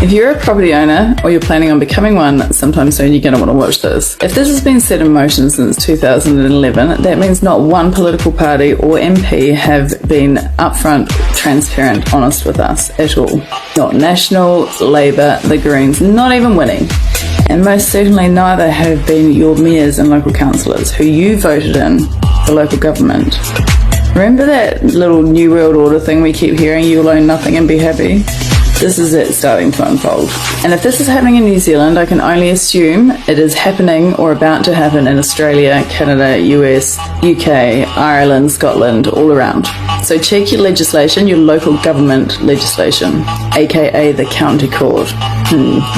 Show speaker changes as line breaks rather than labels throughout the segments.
If you're a property owner or you're planning on becoming one sometime soon, you're going to want to watch this. If this has been set in motion since 2011, that means not one political party or MP have been upfront, transparent, honest with us at all. Not National, Labour, the Greens, not even Winnie. And most certainly neither have been your mayors and local councillors who you voted in for local government. Remember that little New World Order thing we keep hearing, you'll own nothing and be happy? This is it starting to unfold. And if this is happening in New Zealand, I can only assume it is happening or about to happen in Australia, Canada, US, UK, Ireland, Scotland, all around. So check your legislation, your local government legislation, aka the county court.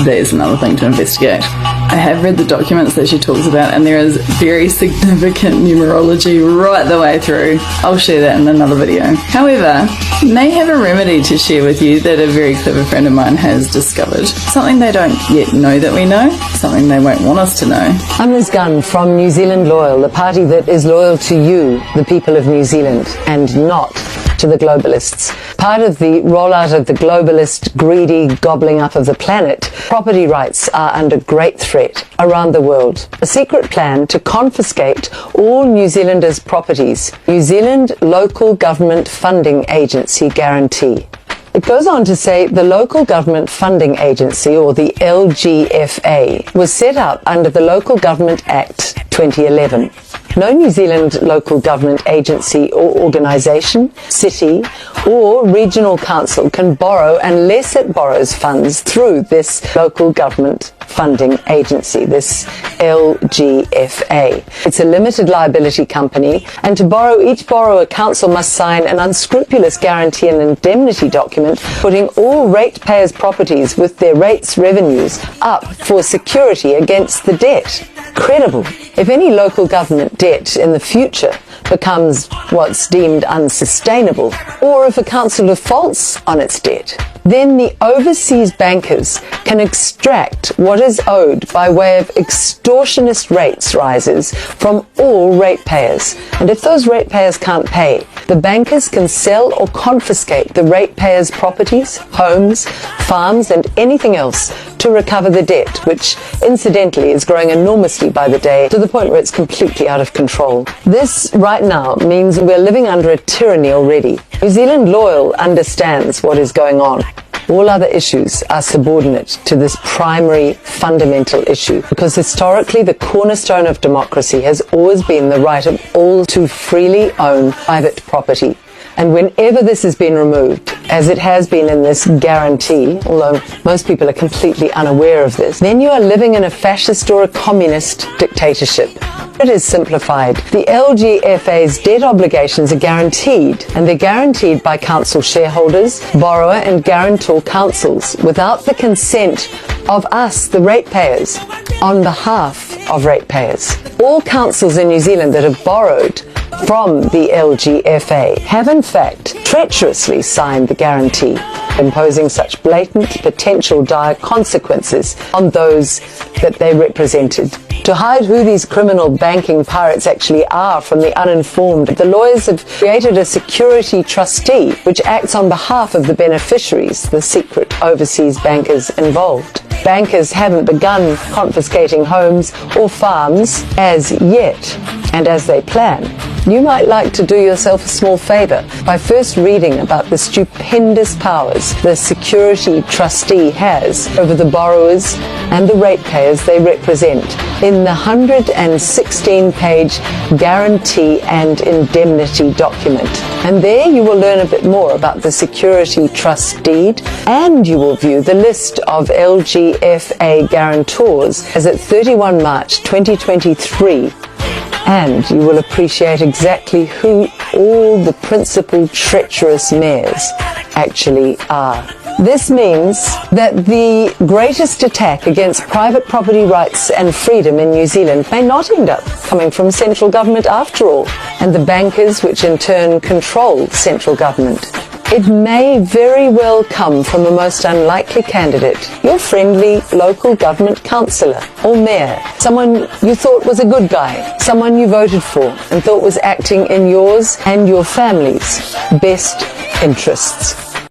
There's another thing to investigate. I have read the documents that she talks about, and there is very significant numerology right the way through. I'll share that in another video. However, may have a remedy to share with you that a very clever friend of mine has discovered. Something they don't yet know that we know, something they won't want us to know.
I'm Ms. Gunn from New Zealand Loyal, the party that is loyal to you, the people of New Zealand, and not to the globalists. Part of the rollout of the globalist, greedy gobbling up of the planet, property rights are under great threat around the world. A secret plan to confiscate all New Zealanders' properties. New Zealand Local Government Funding Agency guarantee. It goes on to say the Local Government Funding Agency, or the LGFA, was set up under the Local Government Act 2011. No New Zealand local government agency or organisation, city or regional council can borrow unless it borrows funds through this local government funding agency, this LGFA. It's a limited liability company, and to borrow, each borrower council must sign an unscrupulous guarantee and indemnity document putting all ratepayers' properties with their rates revenues up for security against the debt. Credible. If any local government debt in the future becomes what's deemed unsustainable, or if a council defaults on its debt, then the overseas bankers can extract what is owed by way of extortionist rates rises from all ratepayers. And if those ratepayers can't pay, the bankers can sell or confiscate the ratepayers' properties, homes, farms, and anything else to recover the debt, which incidentally is growing enormously by the day to the point where it's completely out of control. This right now means we're living under a tyranny already. New Zealand Loyal understands what is going on. All other issues are subordinate to this primary fundamental issue, because historically the cornerstone of democracy has always been the right of all to freely own private property. And whenever this has been removed, as it has been in this guarantee, although most people are completely unaware of this, then you are living in a fascist or a communist dictatorship. It is simplified. The LGFA's debt obligations are guaranteed, and they're guaranteed by council shareholders, borrower and guarantor councils, without the consent of us, the ratepayers, on behalf of ratepayers. All councils in New Zealand that have borrowed from the LGFA have in fact treacherously signed the guarantee, imposing such blatant potential dire consequences on those that they represented. To hide who these criminal banking pirates actually are from the uninformed, the lawyers have created a security trustee which acts on behalf of the beneficiaries, the secret overseas bankers involved. Bankers haven't begun confiscating homes or farms as yet, and as they plan, you might like to do yourself a small favor by first reading about the stupendous powers the security trustee has over the borrowers and the ratepayers they represent in the 116-page guarantee and indemnity document. And there you will learn a bit more about the security trust deed, and you will view the list of LGFA guarantors as at 31 March 2023. And you will appreciate exactly who all the principal treacherous mayors actually are. This means that the greatest attack against private property rights and freedom in New Zealand may not end up coming from central government after all, and the bankers which in turn control central government. It may very well come from the most unlikely candidate, your friendly local government councillor or mayor, someone you thought was a good guy, someone you voted for and thought was acting in yours and your family's best interests.